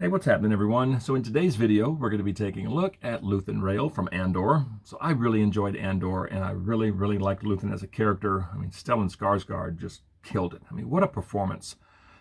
Hey, what's happening, everyone? So in today's video, we're going to be taking a look at Luthen Rael from Andor. So I really enjoyed Andor, and I really liked Luthen as a character. I mean, Stellan Skarsgård just killed it. I mean, what a performance.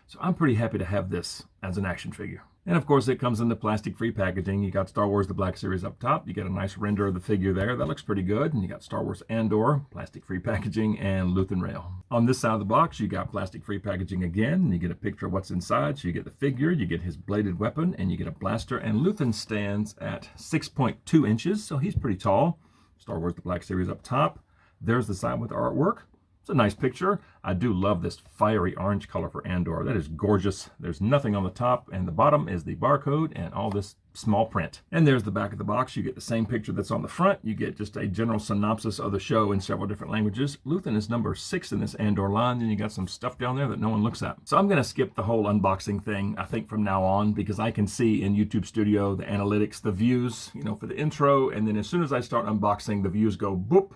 So I'm pretty happy to have this as an action figure. And of course, it comes in the plastic-free packaging. You got Star Wars The Black Series up top. You get a nice render of the figure there. That looks pretty good. And you got Star Wars Andor, plastic-free packaging, and Luthen Rael. On this side of the box, you got plastic-free packaging again. And you get a picture of what's inside. So you get the figure, you get his bladed weapon, and you get a blaster. And Luthen stands at 6.2 inches, so he's pretty tall. Star Wars The Black Series up top. There's the side with the artwork. It's a nice picture. I do love this fiery orange color for Andor. That is gorgeous. There's nothing on the top, and the bottom is the barcode and all this small print. And there's the back of the box. You get the same picture that's on the front. You get just a general synopsis of the show in several different languages. Luthen is number 6 in this Andor line, and you got some stuff down there that no one looks at. So I'm going to skip the whole unboxing thing, I think, from now on, because I can see in YouTube Studio the analytics, the views, for the intro, and then as soon as I start unboxing, the views go boop,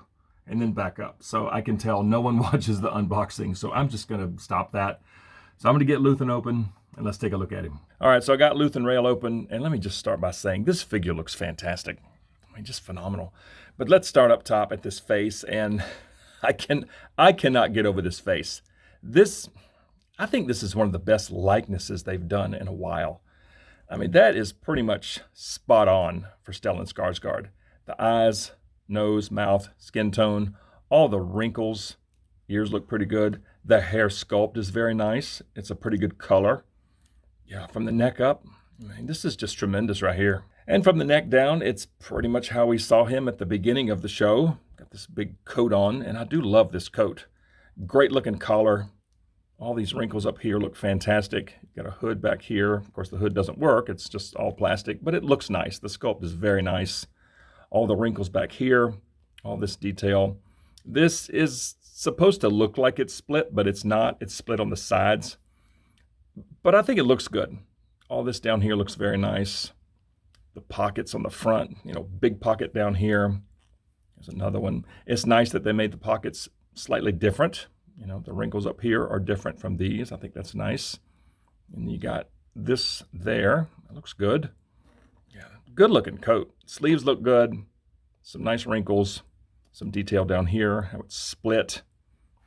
and then back up. So I can tell no one watches the unboxing. So I'm just going to stop that. So I'm going to get Luthen open and let's take a look at him. All right, so I got Luthen Rael open, and let me just start by saying this figure looks fantastic. I mean, just phenomenal. But let's start up top at this face, and I cannot get over this face. I think this is one of the best likenesses they've done in a while. I mean, that is pretty much spot on for Stellan Skarsgård. The eyes, nose, mouth, skin tone, all the wrinkles, ears look pretty good. The hair sculpt is very nice. It's a pretty good color. Yeah, from the neck up, I mean, this is just tremendous right here. And from the neck down, it's pretty much how we saw him at the beginning of the show. Got this big coat on, and I do love this coat. Great looking collar. All these wrinkles up here look fantastic. Got a hood back here. Of course, the hood doesn't work. It's just all plastic, but it looks nice. The sculpt is very nice. All the wrinkles back here, all this detail. This is supposed to look like it's split, but it's not. It's split on the sides. But I think it looks good. All this down here looks very nice. The pockets on the front, big pocket down here. There's another one. It's nice that they made the pockets slightly different. The wrinkles up here are different from these. I think that's nice. And you got this there. It looks good. Yeah, good looking coat. Sleeves look good. Some nice wrinkles. Some detail down here, how it's split,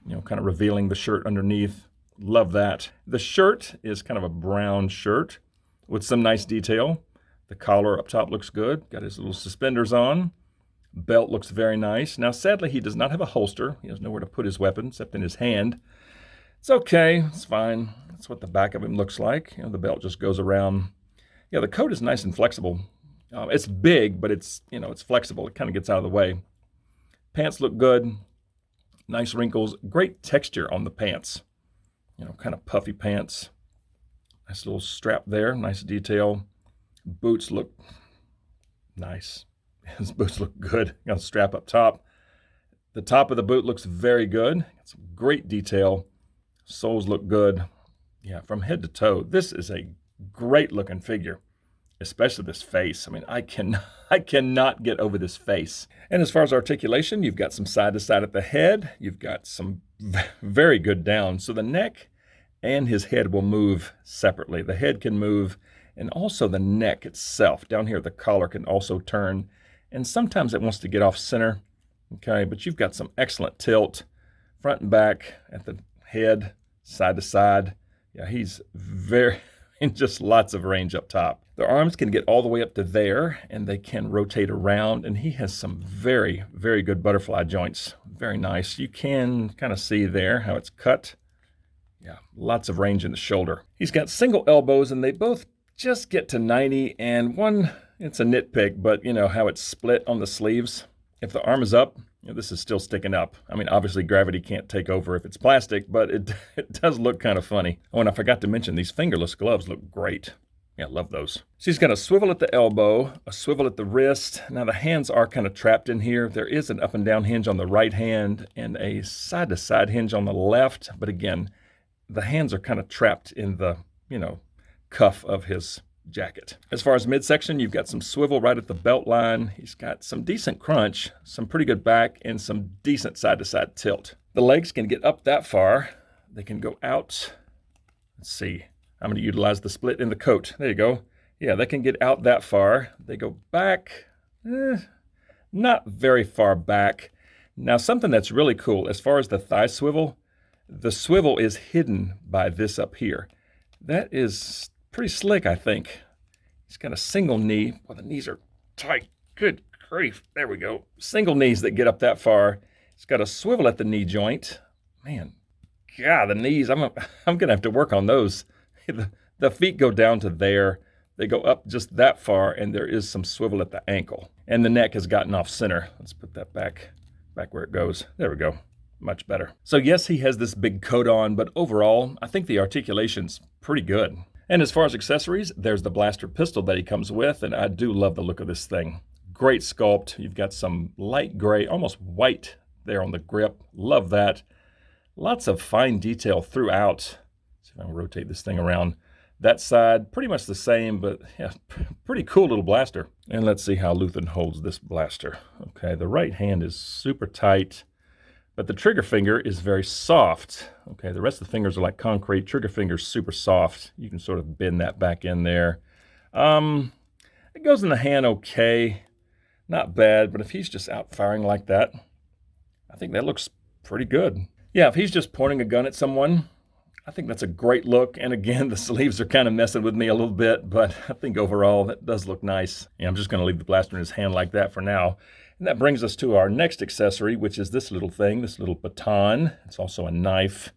kind of revealing the shirt underneath. Love that. The shirt is kind of a brown shirt with some nice detail. The collar up top looks good. Got his little suspenders on. Belt looks very nice. Now, sadly, he does not have a holster. He has nowhere to put his weapon except in his hand. It's okay. It's fine. That's what the back of him looks like. The belt just goes around. Yeah, the coat is nice and flexible. It's big, but it's flexible. It kind of gets out of the way. Pants look good. Nice wrinkles. Great texture on the pants. Kind of puffy pants. Nice little strap there. Nice detail. Boots look nice. His boots look good. Got a strap up top. The top of the boot looks very good. Got some great detail. Soles look good. Yeah, from head to toe, this is a great looking figure. Especially this face. I mean, I cannot get over this face. And as far as articulation, you've got some side to side at the head. You've got some very good down. So the neck and his head will move separately. The head can move, and also the neck itself. Down here, the collar can also turn. And sometimes it wants to get off center. Okay, but you've got some excellent tilt. Front and back at the head, side to side. Yeah, he's just lots of range up top. The arms can get all the way up to there, and they can rotate around, and he has some very good butterfly joints. Very nice. You can kind of see there how it's cut. Yeah, lots of range in the shoulder. He's got single elbows, and they both just get to 90, and one, it's a nitpick, but how it's split on the sleeves. If the arm is up, this is still sticking up. I mean, obviously gravity can't take over if it's plastic, but it does look kind of funny. Oh, and I forgot to mention, these fingerless gloves look great. Yeah, love those. So he's got a swivel at the elbow, a swivel at the wrist. Now the hands are kind of trapped in here. There is an up and down hinge on the right hand and a side to side hinge on the left. But again, the hands are kind of trapped in the, cuff of his jacket. As far as midsection, you've got some swivel right at the belt line. He's got some decent crunch, some pretty good back, and some decent side to side tilt. The legs can get up that far. They can go out. Let's see. I'm going to utilize the split in the coat. There you go. Yeah, they can get out that far. They go back, not very far back. Now, something that's really cool, as far as the thigh swivel, the swivel is hidden by this up here. That is pretty slick, I think. He's got a single knee. Well, the knees are tight. Good grief. There we go. Single knees that get up that far. He's got a swivel at the knee joint. Man, God, the knees, I'm going to have to work on those. The feet go down to there. They go up just that far, and there is some swivel at the ankle. And the neck has gotten off center. Let's put that back where it goes. There we go. Much better. So yes, he has this big coat on, but overall, I think the articulation's pretty good. And as far as accessories, there's the blaster pistol that he comes with, and I do love the look of this thing. Great sculpt. You've got some light gray, almost white there on the grip. Love that. Lots of fine detail throughout. Let's see if I can rotate this thing around. That side, pretty much the same, but yeah, pretty cool little blaster. And let's see how Luthen holds this blaster. Okay, the right hand is super tight, but the trigger finger is very soft. Okay, the rest of the fingers are like concrete. Trigger finger's super soft. You can sort of bend that back in there. It goes in the hand okay. Not bad, but if he's just out firing like that, I think that looks pretty good. Yeah, if he's just pointing a gun at someone, I think that's a great look. And again, the sleeves are kind of messing with me a little bit, but I think overall that does look nice. Yeah, I'm just going to leave the blaster in his hand like that for now. And that brings us to our next accessory, which is this little thing, this little baton. It's also a knife.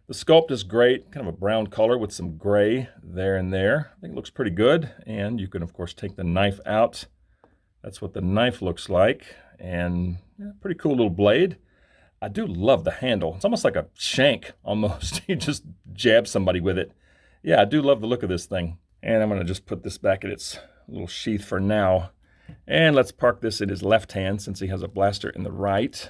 The sculpt is great, kind of a brown color with some gray there and there. I think it looks pretty good. And you can, of course, take the knife out. That's what the knife looks like. And yeah, pretty cool little blade. I do love the handle. It's almost like a shank, almost. You just jab somebody with it. Yeah, I do love the look of this thing. And I'm going to just put this back in its little sheath for now. And let's park this in his left hand since he has a blaster in the right.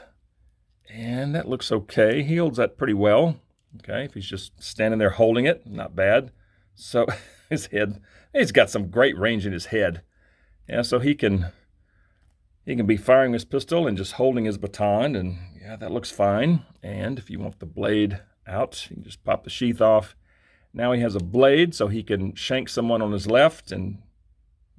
And that looks okay. He holds that pretty well. Okay, if he's just standing there holding it, not bad. So his head, he's got some great range in his head. Yeah, so he can be firing his pistol and just holding his baton, and yeah, that looks fine. And if you want the blade out, you can just pop the sheath off. Now he has a blade, so he can shank someone on his left, and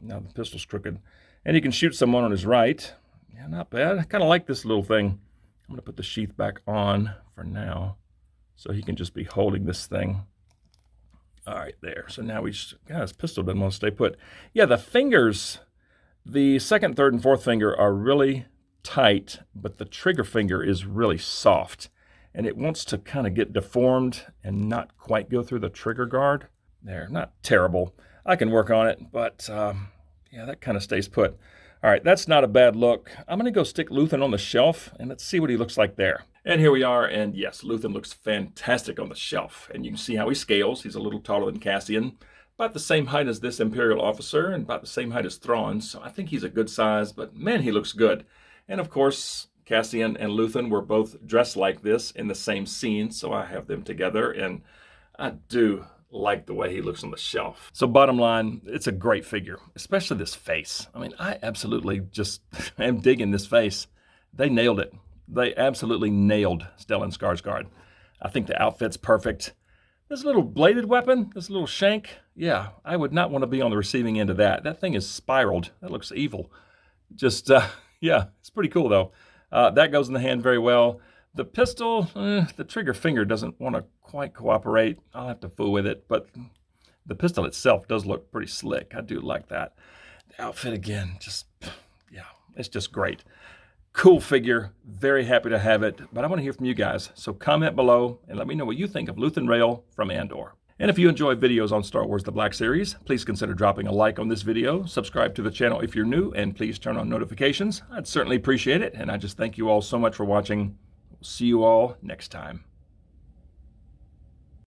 now the pistol's crooked. And he can shoot someone on his right. Yeah, not bad. I kind of like this little thing. I'm going to put the sheath back on for now, so he can just be holding this thing. All right, there. So now his pistol doesn't want to stay put. Yeah, the fingers, the second, third, and fourth finger are really tight, but the trigger finger is really soft. And it wants to kind of get deformed and not quite go through the trigger guard. There, not terrible. I can work on it, but yeah, that kind of stays put. All right, that's not a bad look. I'm going to go stick Luthen on the shelf, and let's see what he looks like there. And here we are, and yes, Luthen looks fantastic on the shelf. And you can see how he scales. He's a little taller than Cassian, about the same height as this Imperial officer, and about the same height as Thrawn, so I think he's a good size, but man, he looks good. And of course, Cassian and Luthen were both dressed like this in the same scene, so I have them together, and I do like the way he looks on the shelf. So bottom line, it's a great figure, especially this face. I mean, I absolutely just am digging this face. They nailed it. They absolutely nailed Stellan Skarsgård. I think the outfit's perfect. This little bladed weapon, this little shank, yeah, I would not want to be on the receiving end of that. That thing is spiraled. That looks evil. Just, yeah, it's pretty cool though. That goes in the hand very well. The pistol, the trigger finger doesn't want to quite cooperate. I'll have to fool with it, but the pistol itself does look pretty slick. I do like that. The outfit again, just, yeah, it's just great. Cool figure, very happy to have it, but I want to hear from you guys. So comment below and let me know what you think of Luthen Rael from Andor. And if you enjoy videos on Star Wars The Black Series, please consider dropping a like on this video, subscribe to the channel if you're new, and please turn on notifications. I'd certainly appreciate it, and I just thank you all so much for watching. We'll see you all next time.